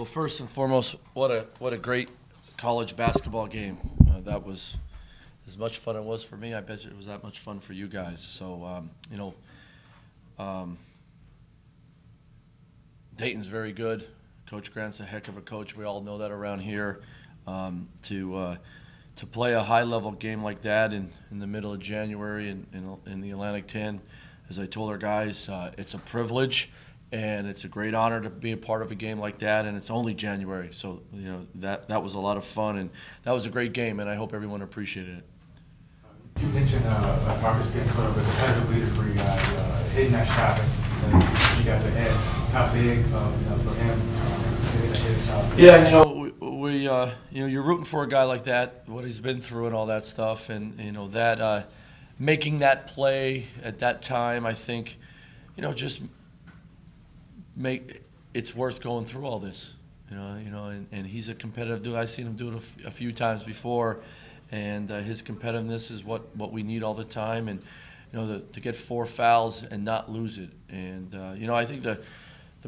first and foremost, what a great college basketball game. That was as much fun it was for me. I bet you it was that much fun for you guys. So Dayton's very good. Coach Grant's a heck of a coach. We all know that around here. To play a high-level game like that in the middle of January in the Atlantic 10, as I told our guys, it's a privilege. And it's a great honor to be a part of a game like that, and it's only January, so that was a lot of fun, and that was a great game, and I hope everyone appreciated it. You mentioned Marcus being sort of a competitive leader for you guys, hitting that shot that you guys ahead. It's how big, for him to hit a shot. Yeah, you're rooting for a guy like that, what he's been through and all that stuff, and that making that play at that time, I think, just it's worth going through all this, and he's a competitive dude. I've seen him do it a few times before, and his competitiveness is what we need all the time, and to get 4 fouls and not lose it, and I think the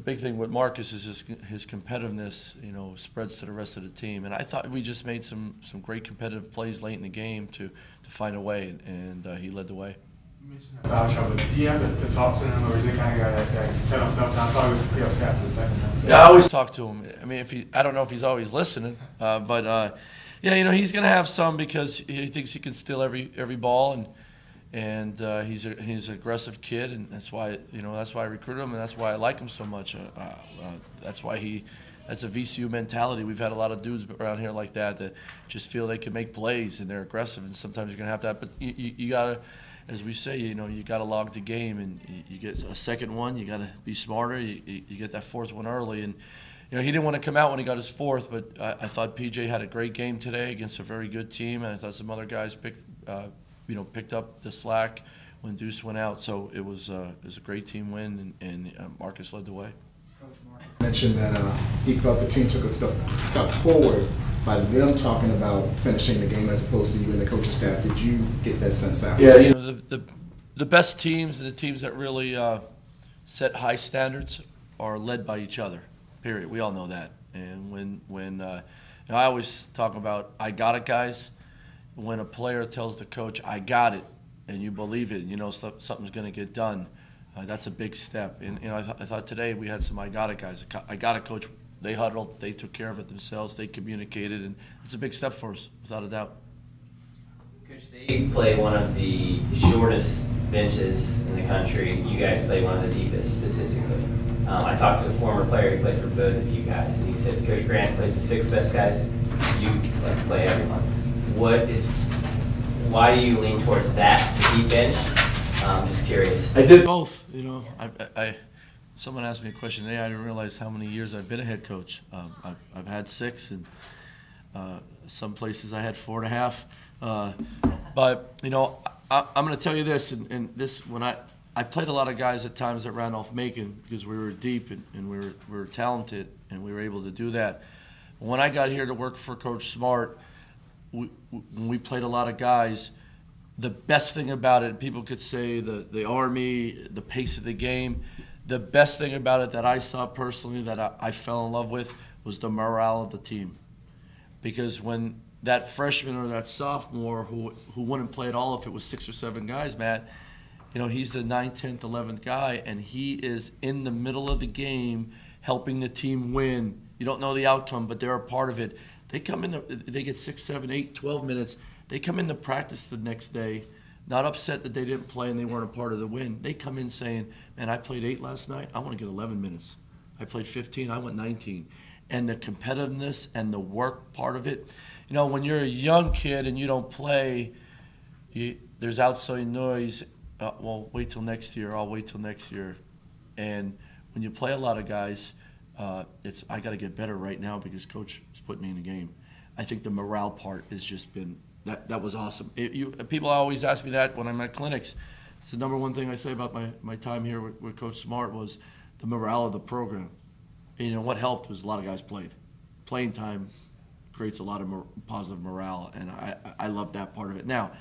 big thing with Marcus is his competitiveness, spreads to the rest of the team, and I thought we just made some great competitive plays late in the game to find a way, and he led the way. You mentioned about trouble. Do you have to talk to him, or is he kind of guy that set himself down? I saw he was pretty upset after the second time. Yeah, I always talk to him. I mean, I don't know if he's always listening, but he's going to have some because he thinks he can steal every ball, and he's an aggressive kid, and that's why I recruited him, and that's why I like him so much. That's a VCU mentality. We've had a lot of dudes around here like that just feel they can make plays and they're aggressive, and sometimes you're going to have that, but you got to. As we say, you got to log the game, and you get a second one, you got to be smarter. You get that 4th one early, and he didn't want to come out when he got his 4th, but I thought PJ had a great game today against a very good team, and I thought some other guys picked up the slack when Deuce went out. So it was a great team win, and Marcus led the way. Coach Marcus mentioned that he felt the team took a step forward by them talking about finishing the game as opposed to you and the coaching staff. Did you get that sense after? Yeah, the best teams and the teams that really set high standards are led by each other. Period. We all know that. And when I always talk about I got it, guys. When a player tells the coach I got it, and you believe it, something's going to get done. That's a big step. And I thought today we had some I got it guys. I got it, coach. They huddled, they took care of it themselves, they communicated, and it's a big step for us, without a doubt. Coach, they play one of the shortest benches in the country. You guys play one of the deepest, statistically. I talked to a former player who played for both of you guys, and he said Coach Grant plays the 6 best guys. You like to play everyone. Why do you lean towards that, the deep bench? I'm just curious. I did both, Someone asked me a question today. I didn't realize how many years I've been a head coach. I've had 6, and some places I had 4.5. But I'm going to tell you this, and this when I played a lot of guys at times at Randolph-Macon because we were deep and we were talented and we were able to do that. When I got here to work for Coach Smart, when we played a lot of guys, the best thing about it, people could say the Army, the pace of the game. The best thing about it that I saw personally that I fell in love with was the morale of the team. Because when that freshman or that sophomore who wouldn't play at all if it was 6 or 7 guys, Matt, he's the 9th, 10th, 11th guy, and he is in the middle of the game helping the team win. You don't know the outcome, but they're a part of it. They come in, they get 6, 7, 8, 12 minutes. They come into practice the next day, not upset that they didn't play and they weren't a part of the win. They come in saying, man, I played 8 last night. I want to get 11 minutes. I played 15. I went 19. And the competitiveness and the work part of it. When you're a young kid and you don't play, there's outside noise. Well, wait till next year. I'll wait till next year. And when you play a lot of guys, I got to get better right now because Coach has put me in the game. I think the morale part has just been that was awesome. People always ask me that when I'm at clinics. It's the number one thing I say about my time here with Coach Smart was the morale of the program. And what helped was a lot of guys played. Playing time creates a lot of positive morale, and I love that part of it. Now,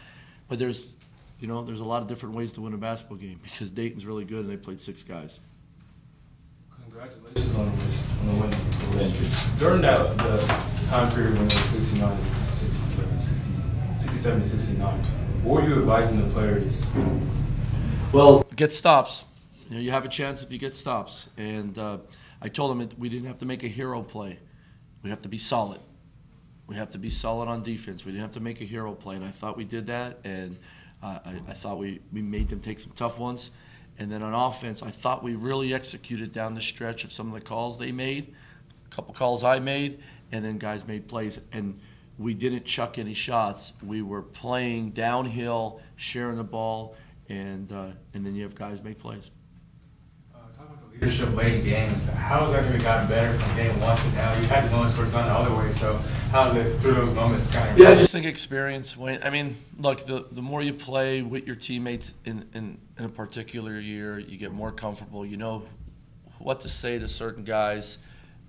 but there's a lot of different ways to win a basketball game because Dayton's really good and they played 6 guys. Congratulations on the on the win streak. During that the time period when it was 69 to 67 to 69, what were you advising the players? Well, get stops. You know, you have a chance if you get stops. And I told them that we didn't have to make a hero play. We have to be solid. We have to be solid on defense. We didn't have to make a hero play, and I thought we did that. And I thought we made them take some tough ones. And then on offense, I thought we really executed down the stretch of some of the calls they made, a couple calls I made, and then guys made plays. And we didn't chuck any shots. We were playing downhill, sharing the ball, and then you have guys make plays. Talk about the leadership late in games. How has that really gotten better from game 1 to now? You had the moments where it's gone the other way, so how's it through those moments kind of? Yeah, I just think experience. I mean, look, the more you play with your teammates in a particular year, you get more comfortable. You know what to say to certain guys,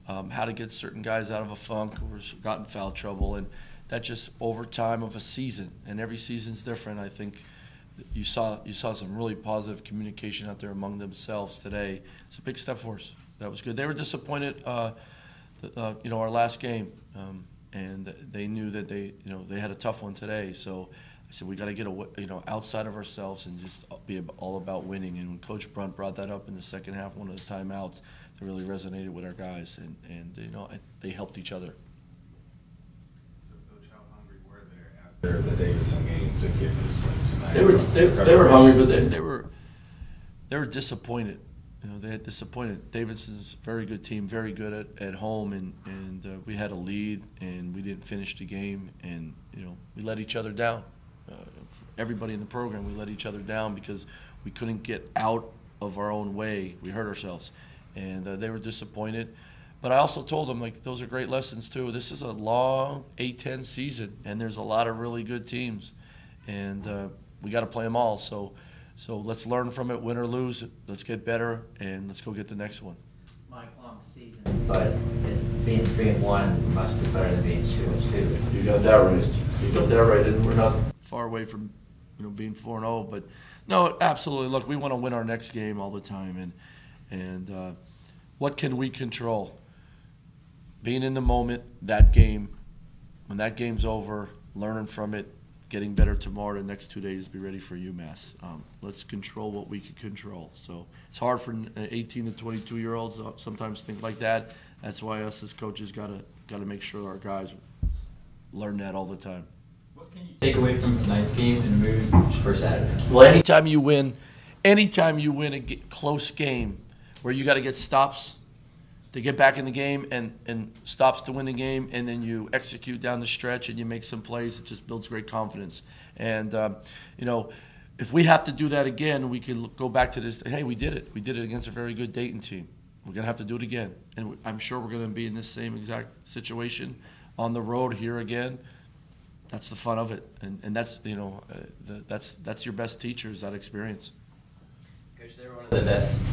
how to get certain guys out of a funk or got in foul trouble, and that just over time of a season, and every season's different. I think you saw some really positive communication out there among themselves today. It's a big step for us. That was good. They were disappointed, our last game, and they knew that they had a tough one today. So I said we got to get outside of ourselves and just be all about winning. And when Coach Brunt brought that up in the second half, one of the timeouts, that really resonated with our guys, and they helped each other. After the Davidson game to get this win tonight. They were hungry, but they were disappointed. They had disappointed. Davidson's a very good team, very good at home, and we had a lead, and we didn't finish the game, and we let each other down. Everybody in the program, we let each other down because we couldn't get out of our own way. We hurt ourselves, and they were disappointed. But I also told them, those are great lessons, too. This is a long A-10 season, and there's a lot of really good teams. And we got to play them all. So let's learn from it, win or lose. Let's get better, and let's go get the next one. Mike, long season, but being 3-1 must be better than being 2-2. You got that right. You got that right, and we're not far away from being 4-0. But, no, absolutely. Look, we want to win our next game all the time. And what can we control? Being in the moment, that game, when that game's over, learning from it, getting better tomorrow, the next 2 days, be ready for UMass. Let's control what we can control. So it's hard for 18 to 22-year-olds sometimes think like that. That's why us as coaches got to make sure our guys learn that all the time. What can you take away from tonight's game and move for Saturday? Well, anytime you win a close game where you got to get stops to get back in the game and stops to win the game, and then you execute down the stretch and you make some plays, it just builds great confidence. And, if we have to do that again, we can go back to this, hey, we did it. We did it against a very good Dayton team. We're going to have to do it again. And I'm sure we're going to be in this same exact situation on the road here again. That's the fun of it. And that's, that's your best teacher is that experience. Coach, they were one of the best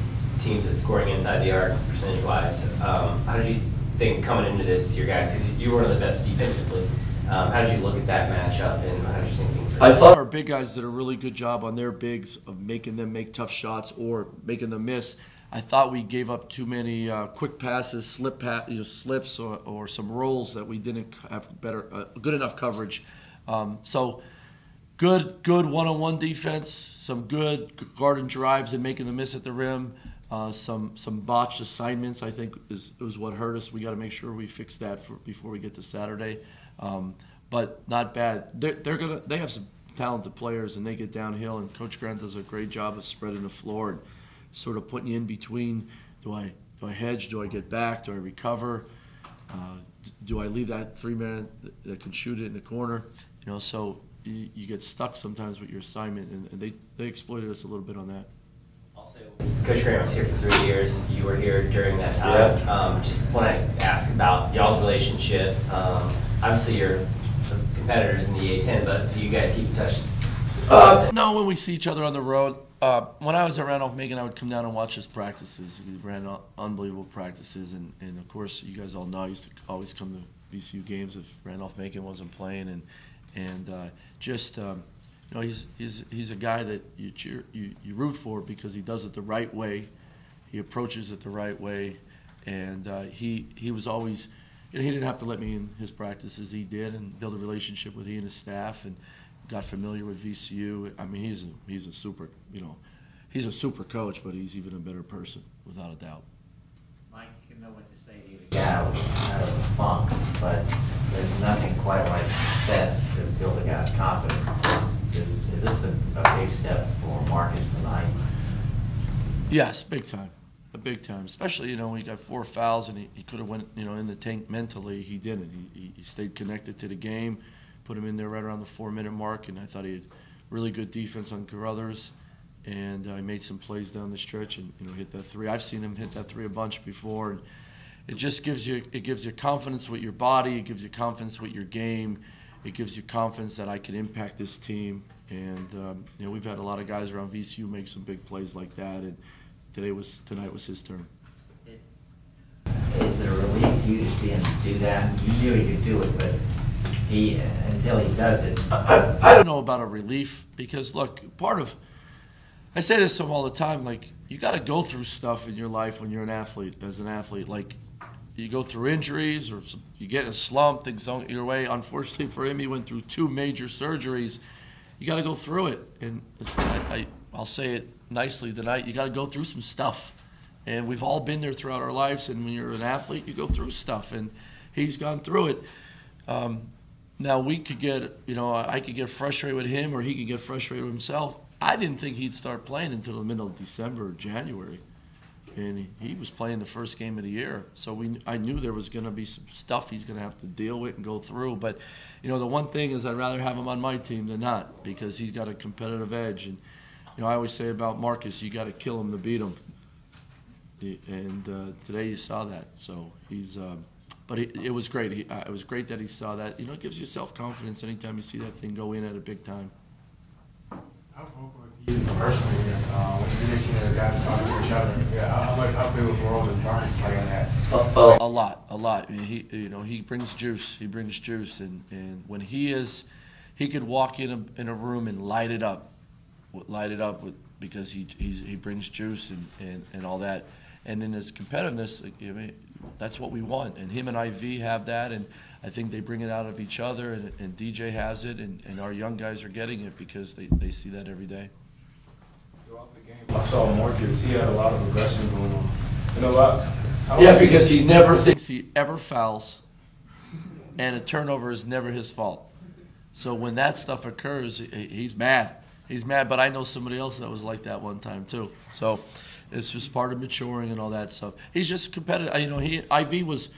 teams at scoring inside the arc, percentage-wise. How did you think coming into this, your guys, because you were one of the best defensively, how did you look at that matchup, and how did you think things were? I thought our big guys did a really good job on their bigs of making them make tough shots or making them miss. I thought we gave up too many quick passes, slips, or some rolls that we didn't have good enough coverage. So good one-on-one defense, some good guard and drives and making the miss at the rim. Some botched assignments, I think, was what hurt us. We got to make sure we fix that before we get to Saturday. But not bad. They have some talented players, and they get downhill. And Coach Grant does a great job of spreading the floor and sort of putting you in between. Do I hedge? Do I get back? Do I recover? Do I leave that 3-man that can shoot it in the corner? So you get stuck sometimes with your assignment, and they exploited us a little bit on that. Coach Graham was here for 3 years. You were here during that time. Yeah. Just want to ask about y'all's relationship. Obviously, you're competitors in the A-10, but do you guys keep in touch? No, when we see each other on the road. When I was at Randolph-Macon, I would come down and watch his practices. He ran unbelievable practices, and of course, you guys all know I used to always come to VCU games if Randolph-Macon wasn't playing, and he's a guy that you root for because he does it the right way, he approaches it the right way, And he was always, he didn't have to let me in his practices. He did, and build a relationship with he and his staff, and got familiar with VCU. I mean, he's a super, he's a super coach, but he's even a better person, without a doubt. Mike, you know what to say to you. Yeah, out of the funk, but there's nothing quite like success to build a guy's confidence. Is this a big step for Marcus tonight? Yes, big time. A big time. Especially, when he got 4 fouls and he could have went, in the tank mentally. He didn't. He stayed connected to the game, put him in there right around the 4-minute mark, and I thought he had really good defense on Carruthers. And he made some plays down the stretch and hit that 3. I've seen him hit that 3 a bunch before, and it just gives you confidence with your body. It gives you confidence with your game. It gives you confidence that I can impact this team. And we've had a lot of guys around VCU make some big plays like that, and tonight was his turn. Is it a relief to you to see him do that? You knew he could do it, but until he does it. I don't know about a relief, because look, I say this to him all the time, like, you got to go through stuff in your life when you're an athlete, like you go through injuries or you get in a slump, things don't your way. Unfortunately for him, he went through 2 major surgeries. You got to go through it, and I'll say it nicely tonight, you got to go through some stuff. And we've all been there throughout our lives, and when you're an athlete, you go through stuff, and he's gone through it. Now we could get, I could get frustrated with him, or he could get frustrated with himself. I didn't think he'd start playing until the middle of December or January, and he was playing the first game of the year. So I knew there was going to be some stuff he's going to have to deal with and go through. But the one thing is, I'd rather have him on my team than not, because he's got a competitive edge. And I always say about Marcus, you got to kill him to beat him. And today you saw that. So but it was great. It was great that he saw that. It gives you self-confidence anytime you see that thing go in at a big time. How vocal is he personally? When you mentioned that the guys are talking to each other, how big of a role does Marcus play in that? A lot. I mean, he brings juice. He brings juice, and when he could walk in a room and light it up because he brings juice and all that. And in his competitiveness, that's what we want. And him and IV have that, and I think they bring it out of each other, and DJ has it, and our young guys are getting it because they see that every day. Throughout the game, I saw Marcus. He had a lot of aggression going on. Yeah, because he never thinks he ever fouls, and a turnover is never his fault. So when that stuff occurs, he's mad. He's mad, but I know somebody else that was like that one time too. So it's just part of maturing and all that stuff. He's just competitive. IV was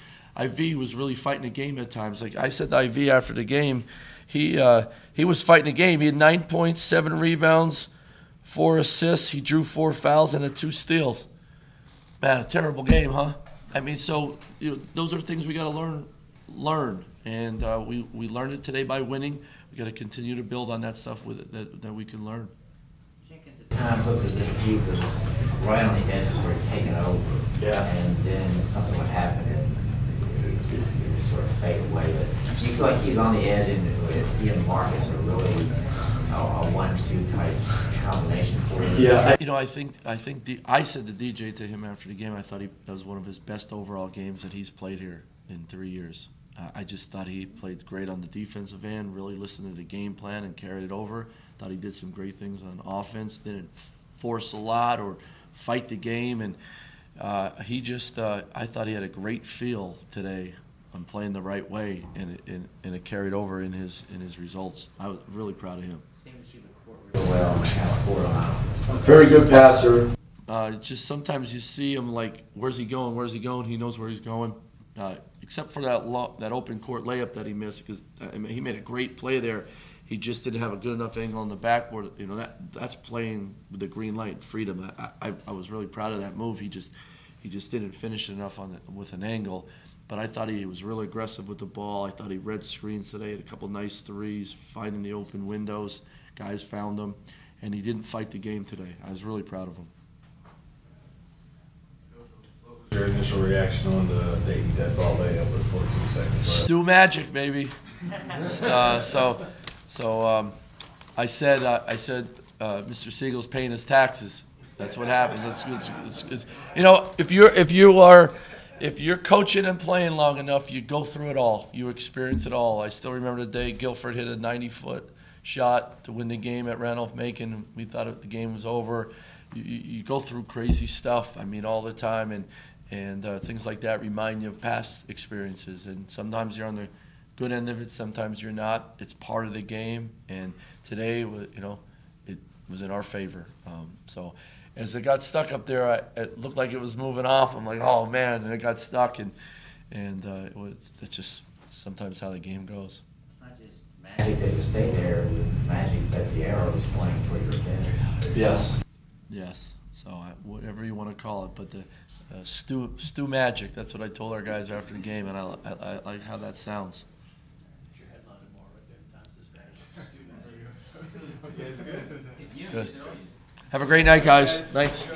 really fighting the game at times. Like I said to IV after the game, he was fighting the game. He had 9 points, 7 rebounds, 4 assists. He drew 4 fouls and had 2 steals. Man, a terrible game, huh? I mean, so those are things we got to learn, and we learned it today by winning. We got to continue to build on that stuff with it that we can learn. Jenkins at times looks as if he was right on the edge of sort of taking over. Yeah. And then something would happen and he would sort of fade away. But you feel like he's on the edge, and he and Marcus are really a 1-2 type combination for you. Yeah. I think I said to DJ to him after the game, I thought that was one of his best overall games that he's played here in 3 years. I just thought he played great on the defensive end, really listened to the game plan and carried it over. Thought he did some great things on offense, didn't force a lot or fight the game. And I thought he had a great feel today on playing the right way, and it carried over in his results. I was really proud of him. Well, Very good passer. Just sometimes you see him like, where's he going? Where's he going? He knows where he's going. Except for that open court layup that he missed, because he made a great play there. He just didn't have a good enough angle on the backboard. That's playing with the green light and freedom. I was really proud of that move. He just didn't finish enough with an angle. But I thought he was really aggressive with the ball. I thought he read screens today, had a couple nice threes, finding the open windows. Guys found him, and he didn't fight the game today. I was really proud of him. Your initial reaction on the Dayton dead ball layup with 14 seconds left? Stu Magic, baby. So I said, Mr. Siegel's paying his taxes. That's what happens. It's if you're coaching and playing long enough, you go through it all. You experience it all. I still remember the day Guilford hit a 90-foot shot to win the game at Randolph-Macon. We thought the game was over. You go through crazy stuff, I mean, all the time, and things like that remind you of past experiences. And sometimes you're on the good end of it, sometimes you're not. It's part of the game, and today, you know, it was in our favor. So as it got stuck up there, it looked like it was moving off. I'm like, oh man, and it got stuck, and it's just sometimes how the game goes. It's not just magic that you stay there, it was magic that the arrow was pointing toward your head. Yes. Yes, so whatever you want to call it, but the stew magic, that's what I told our guys after the game, and I like how that sounds. Good. Have a great night, guys. Thanks.